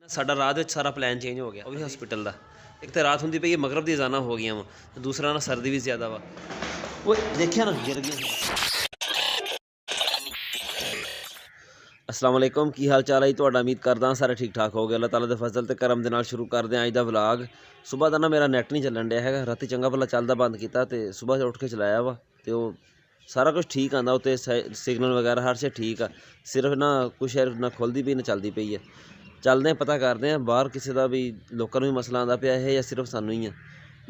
ਸਾਡਾ ਰਾਤ ਵਿੱਚ ਸਾਰਾ ਪਲਾਨ ਚੇਂਜ ਹੋ ਗਿਆ ਉਹ ਵੀ ਹਸਪੀਟਲ ਦਾ। ਇੱਕ ਤਾਂ ਰਾਤ ਹੁੰਦੀ ਪਈ ਹੈ, ਮਗਰਬ ਦੀ ਅਜ਼ਾਨਾਂ ਹੋ ਗਈਆਂ ਵਾ, ਦੂਸਰਾ ਨਾ ਸਰਦੀ ਵੀ ਜ਼ਿਆਦਾ ਵਾ। ਓਏ ਦੇਖਿਆ ਨਾ ਗਿਰ ਗਿਆ। अस्सलाम वालेकुम, की हाल चाल है ਤੁਹਾਡਾ? उम्मीद करदा सारे ठीक ठाक हो गए। अल्लाह ताला दे फजल ते करम दे नाल शुरू करदे अज दा व्लॉग। सुबह दा ना मेरा नैट नहीं चलन दिया है, राती चंगा भला चलदा बंद किया तो सुबह उठ के चलाया वा तो सारा कुछ ठीक आंदा, उत्ते सिग्नल वगैरह हर चीज़ ठीक आ। सिर्फ ना कुछ ना खुलदी पई ना चलदी पई है। चलते हैं पता करते हैं बाहर किसी का भी लोगों को भी मसला आंदा पिया है या सिर्फ सानू ही है।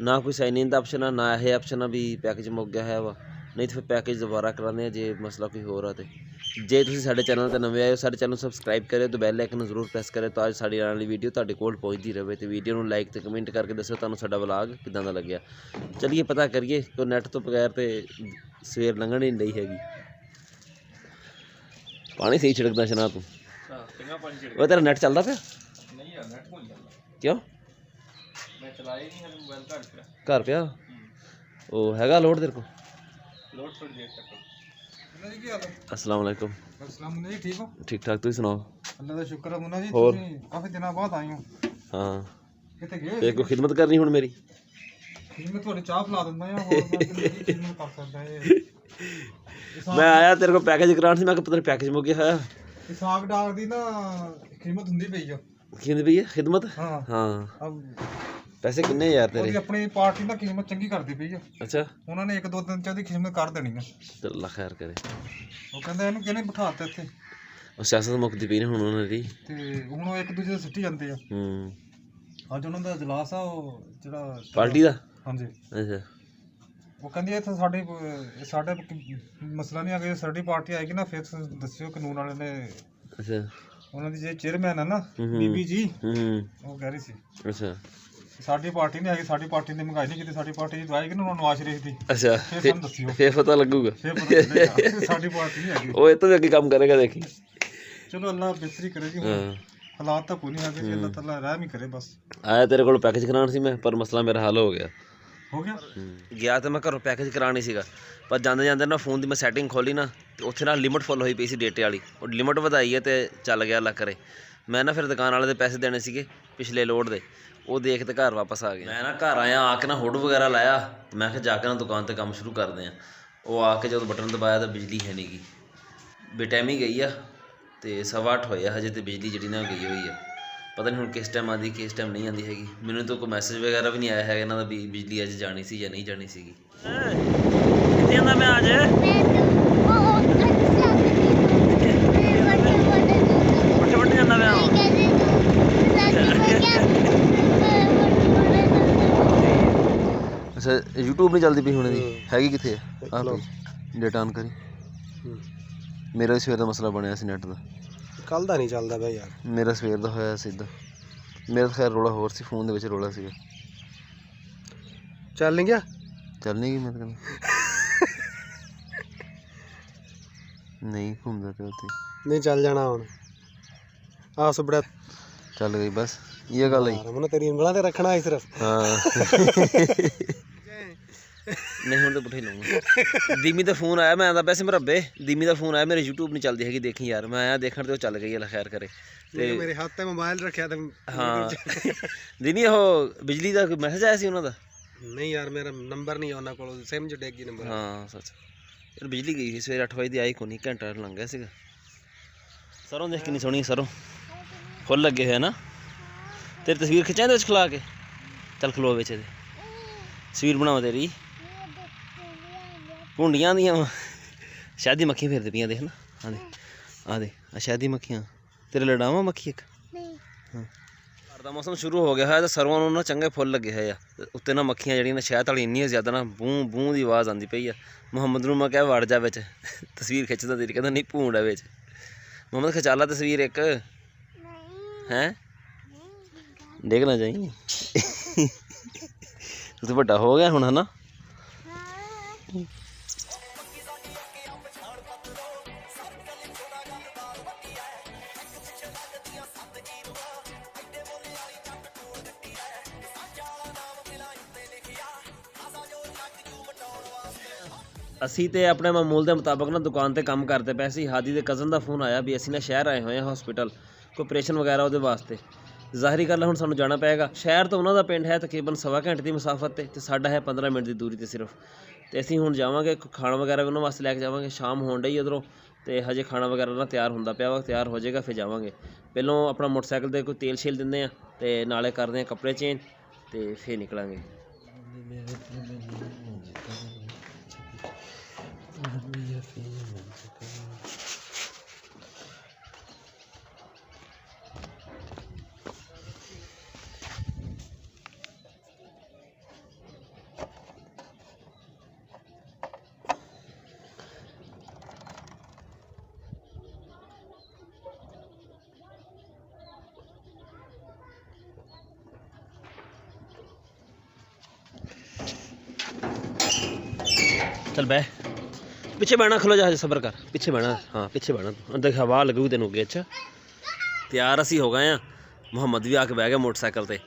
ना कोई साइन इन का ऑप्शन है, ना यह ऑप्शन है भी पैकेज मुक गया है वा, नहीं तो फिर पैकेज दोबारा कराने जे मसला कोई हो रहा है। जे तुसीं साडे चैनल ते नवे आए हो, साडे चैनल सबसक्राइब करो तो बैल आइकन जरूर प्रेस करें तो अज साडी आने वाली वीडियो तुहाडे कोल पहुंचती रहे। तो वीडियो नूं लाइक ते कमेंट करके दस्सो तुहानूं साडा व्लॉग किदां दा लग्गिया। चलिए पता करिए कि नैट तो बगैर तो सवेर लंघण ही नहीं रही हैगी। पानी सही छिड़कदा शना तू? वो तेरा नैट चलदा पिया? नहीं यार, नेट को नहीं चलदा। क्यों? मैं चलाया ही नहीं, मोबाइल घर पिया ओ हैगा लोड तेरे को? लोड थोड़ी देर तक। अस्सलाम वालेकुम। अस्सलाम जी, ठीक हो? ठीक ठाक, तुसीं सुनाओ? अल्लाह दा शुक्र है मुन्ना जी, और? तुसीं काफी दिनों बाद आए हो। हाँ, किथे गए? ते कोई खिदमत करनी हुण मेरी? मैं थोड़ी चाह पिला दिंदा या और मैं किन्नी खिदमत कर सकदा है। मैं आया तेरे को पैकेज कराने से, मैं पता नहीं पैकेज मुक गया है। इसाक डाक दी ना खिदमत हुंदी पई है। कितनी पई है खिदमत? हाँ हाँ। अब पैसे किन्ने यार तेरे? ਉਹਦੀ ਆਪਣੀ ਪਾਰਟੀ ਨਾ ਖਿਦਮਤ ਚੰਗੀ ਕਰਦੀ ਪਈ ਆ। अच्छा, ਉਹਨਾਂ ਨੇ ਇੱਕ ਦੋ ਦਿਨ ਚ ਉਹਦੀ ਖਿਦਮਤ ਕਰ ਦੇਣੀ ਆ। चल अल्लाह खैर करे। ਉਹ ਕਹਿੰਦਾ ਇਹਨੂੰ ਕਿਹਨੇ ਬਿਠਾਤਾ ਇੱਥੇ और सियासत मुकदी पई ने हुण उन्हां दी। ਤੇ ਹੁਣ ਉਹ ਇੱਕ ਦੂਜੇ ਦੇ ਸਿੱਟੀ ਜਾਂਦੇ ਆ। ਅੱਜ ਉਹਨਾਂ ਦਾ ਇਜਲਾਸ ਆ, ਉਹ ਜਿਹੜਾ पार्टी दा? ਹਾਂਜੀ। अच्छा, ਉਹ ਕਹਿੰਦੀ ਇੱਥੇ ਸਾਡੇ ਮਸਲਾ ਨਹੀਂ ਆ ਗਿਆ, ਸਾਡੀ ਪਾਰਟੀ ਆਏਗੀ ਨਾ ਫਿਰ ਤੁਸੀਂ ਦੱਸਿਓ ਕਾਨੂੰਨ ਵਾਲੇ ਨੇ। अच्छा, ਉਹਨਾਂ ਦੀ ਜੇ ਚੇਅਰਮੈਨ ਆ ਨਾ ਬੀਬੀ ਜੀ, ਉਹ ਕਹਿ ਰਹੀ ਸੀ अच्छा, ਸਾਡੀ ਪਾਰਟੀ ਨਹੀਂ ਆਏਗੀ, ਸਾਡੀ ਪਾਰਟੀ ਨੇ ਮੰਗਾਈ ਨਹੀਂ ਕੀਤੀ, ਸਾਡੀ ਪਾਰਟੀ ਜਦੋਂ ਆਏਗੀ ਨਾ ਉਹਨਾਂ ਨਵਾਜ਼ ਸ਼ਰੀਫ ਦੀ अच्छा। ਫਿਰ ਸਾਨੂੰ ਦੱਸਿਓ, फिर पता लगूगा। ਫਿਰ ਪਤਾ ਚੱਲੇਗਾ ਸਾਡੀ ਪਾਰਟੀ ਨਹੀਂ ਆਏਗੀ। ਉਹ ਇਹ ਤੋਂ ਵੀ ਅੱਗੇ ਕੰਮ ਕਰੇਗਾ ਦੇਖੀ। ਚਲੋ ਅੱਲਾਹ ਬਿਹਤਰੀ ਕਰੇ ਜੀ। ਹੁਣ ਹਾਲਾਤ ਤਾਂ ਕੋਈ ਨਹੀਂ ਹੈਗੇ ਜੀ, ਅੱਲਾਹ ਤਾਲਾ ਰਹਿਮ ਹੀ ਕਰੇ ਬਸ। ਆਇਆ ਤੇਰੇ ਕੋਲ ਪੈਕੇਜ ਕਰਾਉਣ ਸੀ ਮੈਂ, ਪਰ ਮਸਲਾ ਮੇਰਾ ਹੱਲ ਹੋ ਗਿਆ। ਹੋ ਗਿਆ ਗਿਆ ਤੇ ਮੈਂ ਘਰੋਂ ਪੈਕੇਜ ਕਰਾਉਣੀ ਸੀਗਾ, ਪਰ ਜਾਂਦੇ ਜਾਂਦੇ ਨਾ ਫੋਨ ਦੀ ਮੈਂ ਸੈਟਿੰਗ ਖੋਲੀ ਨਾ ਤੇ ਉੱਥੇ ਨਾ ਲਿਮਟ ਫੁੱਲ ਹੋਈ ਪਈ ਸੀ ਡੇਟੇ ਵਾਲੀ। ਉਹ ਲਿਮਟ ਵਧਾਈ ਹੈ ਤੇ ਚੱਲ ਗਿਆ ਅੱਲਾ ਕਰੇ। ਮੈਂ ਨਾ ਫਿਰ ਦੁਕਾਨ ਵਾਲੇ ਦੇ ਪੈਸੇ ਦੇਣੇ ਸੀਗੇ ਪਿਛਲੇ ਲੋਡ ਦੇ, ਉਹ ਦੇਖ ਤੇ ਘਰ ਵਾਪਸ ਆ ਗਿਆ। ਮੈਂ ਨਾ ਘਰ ਆਇਆ, ਆ ਕੇ ਨਾ ਹੁੱਡ ਵਗੈਰਾ ਲਾਇਆ, ਮੈਂ ਕਿਹਾ ਜਾ ਕੇ ਨਾ ਦੁਕਾਨ ਤੇ ਕੰਮ ਸ਼ੁਰੂ ਕਰਦੇ ਆ। ਉਹ ਆ ਕੇ ਜਦੋਂ ਬਟਨ ਦਬਾਇਆ ਤਾਂ ਬਿਜਲੀ ਹੈ ਨਹੀਂ ਗੀ, ਬੇਟਾਈਮ ਹੀ ਗਈ ਆ ਤੇ 8:15 ਹੋਏ ਆ ਹਜੇ ਤੇ ਬਿਜਲੀ ਜਿਹੜੀ ਨਾ ਗਈ ਹੋਈ ਆ। ਪਤਾ ਨਹੀਂ ਹੁਣ ਕਿਸ ਟਾਈਮ ਆਉਂਦੀ ਕਿਸ ਟਾਈਮ ਨਹੀਂ ਆਉਂਦੀ ਹੈਗੀ। ਮੈਨੂੰ ਤਾਂ ਕੋਈ ਮੈਸੇਜ ਵਗੈਰਾ ਵੀ ਨਹੀਂ ਆਇਆ ਹੈਗਾ ਇਹਨਾਂ ਦਾ ਵੀ ਬਿਜਲੀ ਅੱਜ ਜਾਣੀ ਸੀ ਜਾਂ ਨਹੀਂ ਜਾਣੀ ਸੀਗੀ। ਕਿੱਥੇ ਜਾਂਦਾ ਮੈਂ ਅੱਜ? ਵੱਡੇ ਵੱਡੇ ਜਾਂਦਾ ਮੈਂ। ਅੱਛਾ, YouTube ਨਹੀਂ ਚੱਲਦੀ ਪਈ ਹੁਣ ਇਹਦੀ? ਹੈਗੀ ਕਿੱਥੇ ਆ? ਡੇਟਾ ਆਨ ਕਰੀ। ਮੇਰਾ ਸਵੇਰ ਦਾ ਮਸਲਾ ਬਣਿਆ ਸੀ ਨੈਟ ਦਾ। ਕੱਲ ਦਾ ਨਹੀਂ ਚੱਲਦਾ ਬਈ ਯਾਰ, ਮੇਰਾ ਸਵੇਰ ਦਾ ਹੋਇਆ ਸਿੱਧਾ। ਮੇਰਾ ਖੈਰ ਰੋਲਾ ਹੋਰ ਸੀ, ਫੋਨ ਦੇ ਵਿੱਚ ਰੋਲਾ ਸੀਗਾ। ਚੱਲ ਨਹੀਂ ਗਿਆ? ਚੱਲ ਨਹੀਂ ਗਈ ਮੈਂ ਤਾਂ ਕਹਿੰਦਾ ਨਹੀਂ ਘੁੰਮਦਾ ਪਿਆ ਉੱਥੇ। ਨਹੀਂ ਚੱਲ ਜਾਣਾ ਹੁਣ, ਆਸ ਬੜਾ ਚੱਲ ਗਈ ਬਸ, ਇਹ ਗੱਲ ਹੈ। ਮੈਨੂੰ ਤੇਰੀ ਉਂਗਲਾਂ ਤੇ ਰੱਖਣਾ ਹੈ ਸਿਰਫ। ਹਾਂ ਨਹੀਂ ਹੁਣ ਤਾਂ ਪੁੱਠੇ ਲਾਉਂਗਾ। ਦੀਮੀ ਦਾ ਫੋਨ ਆਇਆ, ਮੈਂ ਆਂਦਾ ਵੈਸੇ ਮਰੱਬੇ ਦੀਮੀ ਦਾ ਫੋਨ ਆਇਆ, ਮੇਰੇ YouTube ਨਹੀਂ ਚੱਲਦੀ ਹੈਗੀ ਦੇਖੀ ਯਾਰ। ਮੈਂ ਆਇਆ ਦੇਖਣ ਤੇ ਉਹ ਚੱਲ ਗਈ, ਅੱਲਾ ਖੈਰ ਕਰੇ। ਤੇ ਮੇਰੇ ਹੱਥ ਤੇ ਮੋਬਾਈਲ ਰੱਖਿਆ ਤੇ ਹਾਂ ਦੀਮੀ ਉਹ ਬਿਜਲੀ ਦਾ ਕੋਈ ਮੈਸੇਜ ਆਇਆ ਸੀ ਉਹਨਾਂ ਦਾ? ਨਹੀਂ ਯਾਰ, ਮੇਰਾ ਨੰਬਰ ਨਹੀਂ ਉਹਨਾਂ ਕੋਲ, ਸਿਮ ਚ ਡਿੱਗ ਗਈ ਨੰਬਰ। ਹਾਂ ਸੱਚ ਯਾਰ, ਬਿਜਲੀ ਗਈ ਸੀ ਸਵੇਰੇ 8 ਵਜੇ ਦੀ, ਆਈ ਕੋਈ ਨਹੀਂ, ਘੰਟਾ ਲੰਘ ਗਿਆ ਸੀਗਾ। ਸਰੋਂ ਦੇਖ ਕਿੰਨੀ ਸੋਹਣੀ ਸਰੋਂ ਫੁੱਲ ਲੱਗੇ ਹੋਏ ਨਾ। ਤੇਰੀ ਤਸਵੀਰ ਖਿੱਚਾਂ ਇਹਦੇ ਵਿੱਚ ਖਲਾ ਕੇ? ਚੱਲ ਖਲੋ ਵਿੱਚ ਇਹਦੇ, ਤਸਵੀਰ ਬਣਾਓ ਤੇਰੀ। ਭੁੰਡੀਆਂ ਦੀਆਂ ਸ਼ਾਦੀ ਮੱਖੀਆਂ ਫਿਰਦੇ ਪਈਆਂ ਦੇਖ ਨਾ, ਆ ਦੇ ਆ ਸ਼ਾਦੀ ਮੱਖੀਆਂ। ਤੇਰੇ ਲੜਾਵਾਂ ਮੱਖੀ ਇੱਕ? ਹਾਂ। ਘਰ ਦਾ ਮੌਸਮ ਸ਼ੁਰੂ ਹੋ ਗਿਆ ਹੈ ਤੇ ਸਰੋਂ ਨੂੰ ਨਾ ਚੰਗੇ ਫੁੱਲ ਲੱਗੇ ਹੋਏ ਆ। ਉੱਤੇ ਨਾ ਮੱਖੀਆਂ ਜਿਹੜੀਆਂ ਨੇ ਸ਼ਹਿਦ ਵਾਲੀ ਇੰਨੀਆਂ ਜ਼ਿਆਦਾ ਨਾ ਬੂੰ ਬੂੰ ਦੀ ਆਵਾਜ਼ ਆਉਂਦੀ ਪਈ ਆ। ਮੁਹੰਮਦ ਨੂੰ ਮੈਂ ਕਿਹਾ ਵੜ ਜਾ ਵਿੱਚ, ਤਸਵੀਰ ਖਿੱਚਦਾ ਤੇਰੀ, ਕਹਿੰਦਾ ਨਹੀਂ ਭੂੰਡ ਆ ਵਿੱਚ। ਮੁਹੰਮਦ ਖਿਚਾ ਲਾ ਤਸਵੀਰ ਇੱਕ। ਹੈਂ ਡਿੱਗ ਨਾ ਜਾਈ, ਤੂੰ ਤਾਂ ਵੱਡਾ ਹੋ ਗਿਆ ਹੁਣ ਹੈ ਨਾ। ਅਸੀਂ ਤੇ ਆਪਣੇ ਮਾਮੂਲ ਦੇ ਮੁਤਾਬਕ ਨਾ ਦੁਕਾਨ ਤੇ ਕੰਮ ਕਰਦੇ ਪਏ ਸੀ। ਹਾਦੀ ਦੇ ਕਜ਼ਨ ਦਾ ਫੋਨ ਆਇਆ ਵੀ ਅਸੀਂ ਨਾ ਸ਼ਹਿਰ ਆਏ ਹੋਏ ਹਾਂ ਹਸਪੀਟਲ, ਕੋਈ ਆਪਰੇਸ਼ਨ ਵਗੈਰਾ ਉਹਦੇ ਵਾਸਤੇ। ਜ਼ਾਹਰੀ ਗੱਲ ਹੈ ਹੁਣ ਸਾਨੂੰ ਜਾਣਾ ਪਏਗਾ। ਸ਼ਹਿਰ ਤੋਂ ਉਹਨਾਂ ਦਾ ਪਿੰਡ ਹੈ ਤਕਰੀਬਨ 1.25 ਘੰਟੇ ਦੀ ਮੁਸਾਫਤ ਤੇ ਸਾਡਾ ਹੈ 15 ਮਿੰਟ ਦੀ ਦੂਰੀ ਤੇ ਸਿਰਫ। ਤੇ ਅਸੀਂ ਹੁਣ ਜਾਵਾਂਗੇ, ਖਾਣਾ ਵਗੈਰਾ ਵੀ ਉਹਨਾਂ ਵਾਸਤੇ ਲੈ ਕੇ ਜਾਵਾਂਗੇ। ਸ਼ਾਮ ਹੋਣ ਡਈ ਉੱਧਰੋਂ ਤੇ ਹਜੇ ਖਾਣਾ ਵਗੈਰਾ ਨਾ ਤਿਆਰ ਹੁੰਦਾ ਪਿਆ ਵਾ, ਤਿਆਰ ਹੋ ਜਾਏਗਾ ਫਿਰ ਜਾਵਾਂਗੇ। ਪਹਿਲੋਂ ਆਪਣਾ ਮੋਟਰਸਾਈਕਲ ਤੇ ਕੋਈ ਤੇਲ ਛੇਲ ਦਿੰਦੇ ਆ ਤੇ ਨਾਲੇ ਕਰਦੇ ਆ ਕੱਪੜੇ ਚੇਂਜ ਤੇ ਫਿਰ ਨਿਕਲਾਂਗੇ। चल बह पीछे बहना, खलो जा, सबर कर, पीछे बहना। हाँ पीछे बहना, देख हवा लगू तेन अगे। अच्छा तैयार असी हो गए हैं। मुहम्मद भी आके बह गया मोटरसाइकिल ते।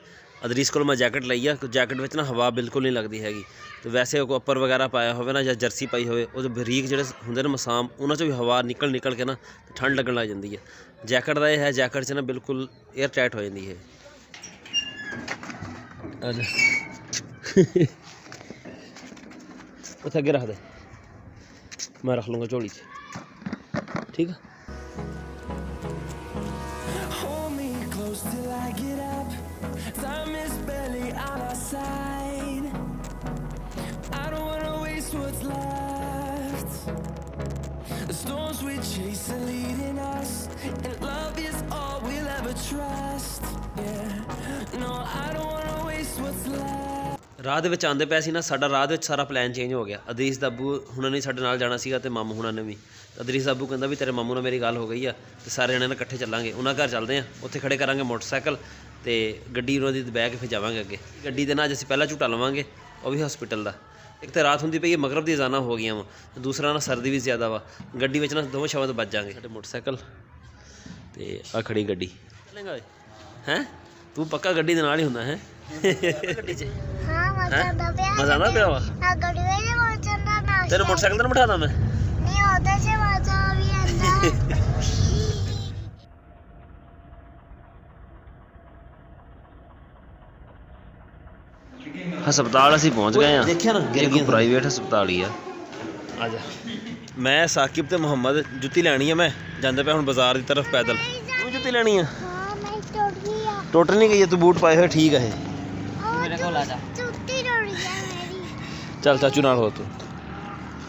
अदरीस को मैं जैकेट लाई है, जैकेट में ना हवा बिल्कुल नहीं लगती हैगी। तो वैसे कोई अपर वगैरह पाया हो ना, या जर्सी पाई हो, बरीक जोड़े होंगे ना मसाम, उन्होंने भी हवा निकल निकल के ना ठंड लगन लग जाती है। जैकेट का यह है, जैकेट से ना बिल्कुल एयर टाइट हो जाती है। उसे अगे रख दे, मैं रख लूँगा झोली च, ठीक है। ਰਾਹ ਦੇ ਵਿੱਚ ਆਉਂਦੇ ਪਏ ਸੀ ਨਾ, ਸਾਡਾ ਰਾਹ ਦੇ ਵਿੱਚ ਸਾਰਾ ਪਲਾਨ ਚੇਂਜ ਹੋ ਗਿਆ। ਅਦਰੀਸ ਦਾਬੂ ਹੁਣਾਂ ਨੇ ਸਾਡੇ ਨਾਲ ਜਾਣਾ ਸੀਗਾ ਤੇ ਮਾਮੂ ਹੁਣਾਂ ਨੇ ਵੀ। ਅਦਰੀਸ ਦਾਬੂ ਕਹਿੰਦਾ ਵੀ ਤੇਰੇ ਮਾਮੂ ਨਾਲ ਮੇਰੀ ਗੱਲ ਹੋ ਗਈ ਆ ਤੇ ਸਾਰੇ ਜਣੇ ਨਾਲ ਇਕੱਠੇ ਚੱਲਾਂਗੇ, ਉਹਨਾਂ ਘਰ ਚੱਲਦੇ ਆ, ਉੱਥੇ ਖੜੇ ਕਰਾਂਗੇ ਮੋਟਰਸਾਈਕਲ ਤੇ ਗੱਡੀ ਉਹਨਾਂ ਦੀ ਬਹਿ ਕੇ ਫਿਰ ਜਾਵਾਂਗੇ ਅੱਗੇ। ਗੱਡੀ ਦੇ ਨਾਲ ਅੱਜ ਅਸੀਂ ਪਹਿਲਾ ਝੂਟਾ ਲਵਾਂਗੇ, ਉਹ ਵੀ ਹਸਪੀਟਲ ਦਾ। ਇੱਕ ਤਾਂ ਰਾਤ ਹੁੰਦੀ ਪਈ ਹੈ, ਮਗਰਬ ਦੀ ਅਜ਼ਾਨਾਂ ਹੋ ਗਈਆਂ ਵਾ, ਦੂਸਰਾ ਨਾ ਸਰਦੀ ਵੀ ਜ਼ਿਆਦਾ ਵਾ। ਗੱਡੀ ਵਿੱਚ ਨਾ ਦੋਵੇਂ ਸ਼ਬਦ ਵੱਜ ਜਾਵਾਂਗੇ। ਸਾਡੇ ਮੋਟਰਸਾਈਕਲ ਤੇ ਆ ਖੜੀ ਗੱਡੀ ਚੱਲੇਗਾ ਹੈ। ਤੂੰ ਪੱਕਾ ਗੱਡੀ ਦੇ ਨਾਲ ਹੀ ਹੁੰਦਾ ਹੈ ਗੱਡੀ 'ਚ? ਮਜ਼ਾ ਆਉਂਦਾ ਪਿਆ ਵਾ ਤੈਨੂੰ ਮੋਟਰਸਾਈਕਲ ਤੇ ਨਾ ਬਿਠਾਦਾ ਮੈਂ? ਹਸਪਤਾਲ ਅਸੀਂ ਪਹੁੰਚ ਗਏ ਆ। ਦੇਖਿਆ ਨਾ, ਇੱਕ ਪ੍ਰਾਈਵੇਟ ਹਸਪਤਾਲ ਹੀ ਆ। ਆ ਜਾ, ਮੈਂ ਸਾਕਿਬ ਤੇ ਮੁਹੰਮਦ ਜੁੱਤੀ ਲੈਣੀ ਆ। ਮੈਂ ਜਾਂਦੇ ਪਿਆ ਹੁਣ ਬਾਜ਼ਾਰ ਦੀ ਤਰਫ ਪੈਦਲ। ਤੂੰ ਜੁੱਤੀ ਲੈਣੀ ਆ? ਟੁੱਟ ਨਹੀਂ ਗਈ? ਤੂੰ ਬੂਟ ਪਾਏ ਹੋਏ ਠੀਕ ਆ। ਇਹ ਮੇਰੇ ਕੋਲ ਆ ਜਾ, ਚੱਲ ਚਾਚੂ ਨਾਲ ਹੋ। ਤੂੰ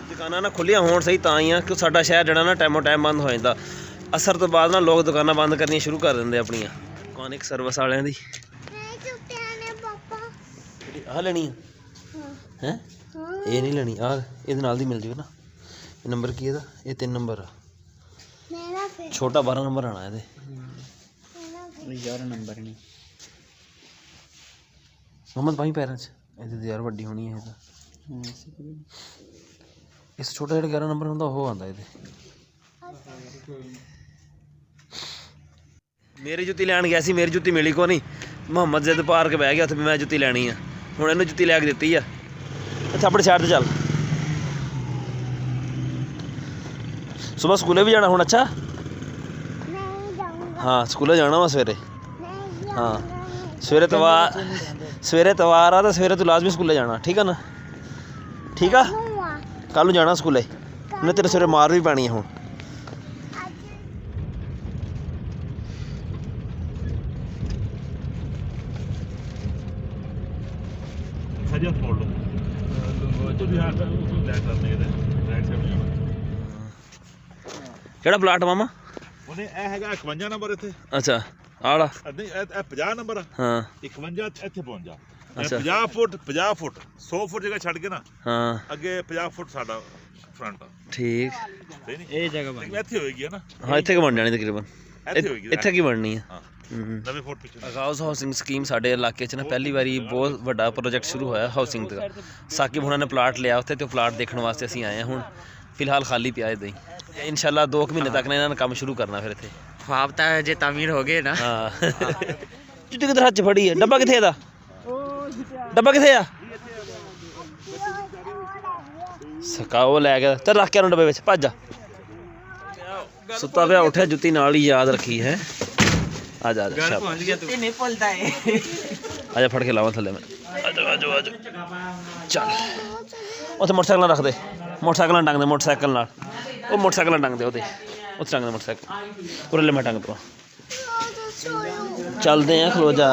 ਦੁਕਾਨਾਂ ਨਾ ਖੁੱਲੀਆਂ ਹੋਣ ਸਹੀ ਤਾਂ ਹੀ ਆ ਕਿ ਸਾਡਾ ਸ਼ਹਿਰ ਜਿਹੜਾ ਨਾ ਟਾਈਮੋ ਟਾਈਮ ਬੰਦ ਹੋ ਜਾਂਦਾ। ਅਸਰ ਤੋਂ ਬਾਅਦ ਨਾ ਲੋਕ ਦੁਕਾਨਾਂ ਬੰਦ ਕਰਨੀਆਂ ਸ਼ੁਰੂ ਕਰ ਦਿੰਦੇ ਆਪਣੀਆਂ। ਕਾਨਿਕ ਸਰਵਿਸ ਵਾਲਿਆਂ ਦੀ ਆਹ ਲੈਣੀ ਆ ਹੈ? ਇਹ ਨਹੀਂ ਲੈਣੀ, ਆਹ ਇਹਦੇ ਨਾਲ ਦੀ ਮਿਲ ਜਾਵੇ ਨਾ। ਇਹ ਨੰਬਰ ਕੀ ਇਹਦਾ? ਇਹ 3 ਨੰਬਰ ਆ, ਛੋਟਾ 12 ਨੰਬਰ ਆਣਾ ਇਹਦੇ। 11 ਨੰਬਰ ਨਹੀਂ ਮੁਹੰਮਦ ਭਾਈ ਪੈਰਾਂ 'ਚ ਇਹਦੇ ਦੀ ਯਾਰ ਵੱਡੀ ਹੋਣੀ ਹੈ। ਇਹ ਤਾਂ ਇਸ ਛੋਟਾ ਜਿਹੜਾ 11 ਨੰਬਰ ਹੁੰਦਾ ਉਹ ਆਉਂਦਾ ਇਹਦੇ। ਮੇਰੀ ਜੁੱਤੀ ਲੈਣ ਗਿਆ ਸੀ, ਮੇਰੀ ਜੁੱਤੀ ਮਿਲੀ ਕੋ ਨਹੀਂ। ਮੁਹੰਮਦ ਜਿੱਦ ਪਾਰ ਕੇ ਬਹਿ ਗਿਆ ਉੱਥੇ, ਮੈਂ ਜੁੱਤੀ ਲੈਣੀ ਆ। ਹੁਣ ਇਹਨੂੰ ਜੁੱਤੀ ਲੈ ਕੇ ਦਿੱਤੀ ਆ। ਅੱਛਾ ਆਪਣੇ ਸਾਈਡ 'ਤੇ ਚੱਲ, ਸੁਬਾਹ ਸਕੂਲੇ ਵੀ ਜਾਣਾ ਹੁਣ। ਅੱਛਾ ਹਾਂ ਸਕੂਲੇ ਜਾਣਾ ਵਾ ਸਵੇਰੇ। ਹਾਂ ਸਵੇਰੇ ਤਵਾਰ ਆ ਤਾਂ ਸਵੇਰੇ ਤੂੰ ਲਾਜ਼ਮੀ ਸਕੂਲੇ ਜਾਣਾ, ਠੀਕ ਆ ਨਾ? ਠੀਕ ਆ, ਕੱਲ੍ਹ ਨੂੰ ਜਾਣਾ ਸਕੂਲੇ। ਉਹਨੇ ਤੇਰੇ ਸਵੇਰੇ ਮਾਰ ਵੀ ਪੈਣੀ ਆ ਹੁਣ। ਕਿਹੜਾ ਪਲਾਟ ਮਾਮਾ? ਉਹਨੇ ਇਹ ਹੈਗਾ 51 ਨੰਬਰ ਇੱਥੇ। ਅੱਛਾ ਆਲਾ ਨਹੀਂ ਇਹ 50 ਨੰਬਰ ਆ। ਹਾਂ 51 ਇੱਥੇ ਪਹੁੰਚ ਜਾ। 50 ਫੁੱਟ 100 ਫੁੱਟ ਜਗ੍ਹਾ ਛੱਡ ਕੇ ਨਾ ਹਾਂ ਅੱਗੇ 50 ਫੁੱਟ ਸਾਡਾ ਫਰੰਟ ਆ। ਠੀਕ, ਇਹ ਜਗ੍ਹਾ ਬਣ ਇੱਥੇ ਹੋਏਗੀ ਨਾ। ਹਾਂ ਇੱਥੇ ਕਿ ਬਣ ਜਾਣੀ ਤਕਰੀਬਨ, ਇੱਥੇ ਹੋਏਗੀ, ਇੱਥੇ ਕੀ ਬਣਨੀ ਆ। ਨਵੇਂ ਫੁੱਟ ਪਿੱਛੇ ਆਗਾਜ਼ ਹਾਊਸਿੰਗ ਸਕੀਮ ਸਾਡੇ ਇਲਾਕੇ 'ਚ ਨਾ ਪਹਿਲੀ ਵਾਰੀ ਬਹੁਤ ਵੱਡਾ ਪ੍ਰੋਜੈਕਟ ਸ਼ੁਰੂ ਹੋਇਆ ਹਾਊਸਿੰਗ ਦਾ। ਸਾਕਿਬ ਹੁਣਾਂ ਨੇ ਪਲਾਟ ਲਿਆ ਉੱਥੇ ਤੇ ਉਹ ਪਲਾਟ ਦੇਖਣ ਵਾਸਤੇ ਅਸੀਂ ਆਏ ਹਾਂ। ਹੁਣ ਫਿਲਹਾਲ ਖਾਲੀ ਪਿਆ ਇੱਦਾਂ ਹੀ। ਇਨਸ਼ਾਅੱਲਾ 2 ਮਹੀਨੇ ਤੱਕ ਨਾ ਇਹਨਾਂ ਨੇ ਕੰਮ ਸ਼ੁਰੂ ਕਰਨਾ ਫਿਰ ਇੱਥੇ। ख्वाब था जे तामीर हो गए ना। ਹਾਂ ਜੁੱਤੀ ਕਿੱਧਰ ਹੱਥ 'ਚ ਫੜੀ ਹੈ? ਡੱਬਾ ਕਿੱਥੇ ਇਹਦਾ? ਡੱਬਾ ਕਿੱਥੇ ਆ? ਸਕਾ ਉਹ ਲੈ ਗਿਆ। ਚੱਲ ਰੱਖ ਕੇ ਉਹਨੂੰ ਡੱਬੇ ਵਿੱਚ, ਭੱਜ ਜਾ। ਸੁੱਤਾ ਪਿਆ ਉੱਠਿਆ, ਜੁੱਤੀ ਨਾਲ ਹੀ ਯਾਦ ਰੱਖੀ ਹੈ। ਆ ਜਾ घर पहुंच गया तू नहीं बोलता है ਆ ਜਾ ਫੜ ਕੇ ਲਾਵਾਂ ਥੱਲੇ ਮੈਂ ਆਜੋ ਆਜੋ ਆਜੋ ਚੱਲ ਉੱਥੇ ਮੋਟਰਸਾਈਕਲ ਨਾਲ ਰੱਖ ਦੇ ਮੋਟਰਸਾਈਕਲ ਨਾਲ ਟੰਗ ਦੇ ਮੋਟਰਸਾਈਕਲ ਨਾਲ ਉਹ ਮੋਟਰਸਾਈਕਲ ਨਾਲ ਟੰਗ ਦੇ ਉਹਦੇ ਉੱਥੇ ਟੰਗ ਦੇ ਮੋਟਰਸਾਈਕਲ ਉਰੇ ਲੈ ਮੈਂ ਟੰਗ ਪਾ ਚੱਲਦੇ ਆ ਖਲੋ ਜਾ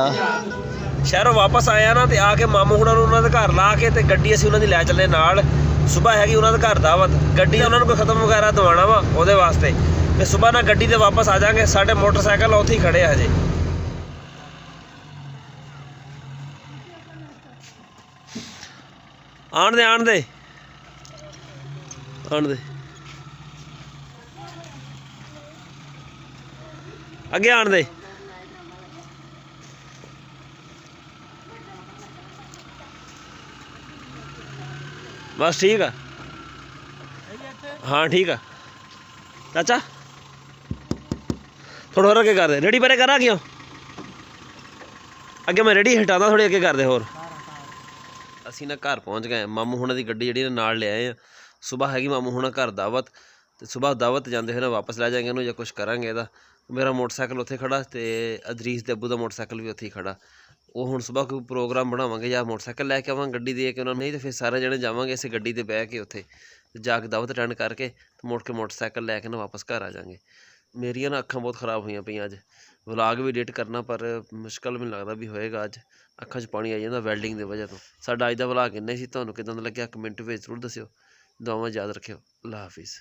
ਸ਼ਹਿਰੋਂ ਵਾਪਸ ਆਇਆ ਨਾ ਤੇ ਆ ਕੇ ਮਾਮੂ ਹੁਣਾਂ ਨੂੰ ਉਹਨਾਂ ਦੇ ਘਰ ਲਾ ਕੇ ਤੇ ਗੱਡੀ ਅਸੀਂ ਉਹਨਾਂ ਦੀ ਲੈ ਚੱਲੇ ਨਾਲ ਸੁਬਾਹ ਹੈਗੀ ਉਹਨਾਂ ਦੇ ਘਰ ਦਾਵਤ ਗੱਡੀ ਉਹਨਾਂ ਨੂੰ ਕੋਈ ਖਤਮ ਵਗੈਰਾ ਦਵਾਉਣਾ ਵਾ ਉਹਦੇ ਵਾਸਤੇ ਤੇ ਸੁਬਾਹ ਨਾਲ ਗੱਡੀ ਤੇ ਵਾਪਸ ਆ ਜਾਾਂਗੇ ਸਾਡੇ ਮੋਟਰਸਾਈਕਲ ਉੱਥੇ ਹੀ ਖੜੇ ਆ ਹਜੇ ਆਣ ਦੇ ਆਣ ਦੇ ਆਣ ਦੇ ਅੱਗੇ ਆਣ ਦੇ बस ठीक है हाँ ठीक है चाचा थोड़ा और अगे कर दे रेडी परे करा क्यों अगे मैं रेडी हटाना थोड़ी अगे कर दे होर असी ना घर पहुँच गए मामू हुणां दी गड्डी जिहड़ी नाल ले आए हैं सुबह हैगी मामू हुणां घर दावत ते सुबह दावत जांदे होए ना वापस लै जाएंगे इहनूं जां कुछ करांगे इहदा मेरा मोटरसाइकिल उत्थे खड़ा ते अदरीस ते अब्बू दा मोटरसाइकिल भी उत्थे ही खड़ा ਉਹ ਹੁਣ ਸਵੇਰ ਕੋਈ ਪ੍ਰੋਗਰਾਮ ਬਣਾਵਾਂਗੇ ਜਾਂ ਮੋਟਰਸਾਈਕਲ ਲੈ ਕੇ ਆਵਾਂਗੇ ਗੱਡੀ ਦੇ ਕੇ ਉਹਨਾਂ ਨੂੰ ਨਹੀਂ ਤੇ ਫਿਰ ਸਾਰੇ ਜਣੇ ਜਾਵਾਂਗੇ ਅਸੀਂ ਗੱਡੀ ਤੇ ਬਹਿ ਕੇ ਉੱਥੇ ਜਾ ਕੇ ਦਾਵਤ ਅਟੈਂਡ ਕਰਕੇ ਤੇ ਮੁੜ ਕੇ ਮੋਟਰਸਾਈਕਲ ਲੈ ਕੇ ਨਾ ਵਾਪਸ ਘਰ ਆ ਜਾਵਾਂਗੇ ਮੇਰੀਆਂ ਨਾ ਅੱਖਾਂ ਬਹੁਤ ਖਰਾਬ ਹੋਈਆਂ ਪਈਆਂ ਅੱਜ ਵਲੌਗ ਵੀ ਐਡਿਟ ਕਰਨਾ ਪਰ ਮੁਸ਼ਕਲ ਮੈਨੂੰ ਲੱਗਦਾ ਵੀ ਹੋਏਗਾ ਅੱਜ ਅੱਖਾਂ 'ਚ ਪਾਣੀ ਆਈ ਜਾਂਦਾ ਵੈਲਡਿੰਗ ਦੀ ਵਜ੍ਹਾ ਤੋਂ ਸਾਡਾ ਅੱਜ ਦਾ ਵਲੌਗ ਇੰਨਾ ਸੀ ਤੁਹਾਨੂੰ ਕਿਦਾਂ ਦਾ ਲੱਗਿਆ ਕਮੈਂਟ ਵਿੱਚ ਜ਼ਰੂਰ ਦੱਸਿਓ ਦੁਆਵਾਂ ਯਾਦ ਰੱਖਿਓ ਅੱਲਾ ਹਾਫਿਜ਼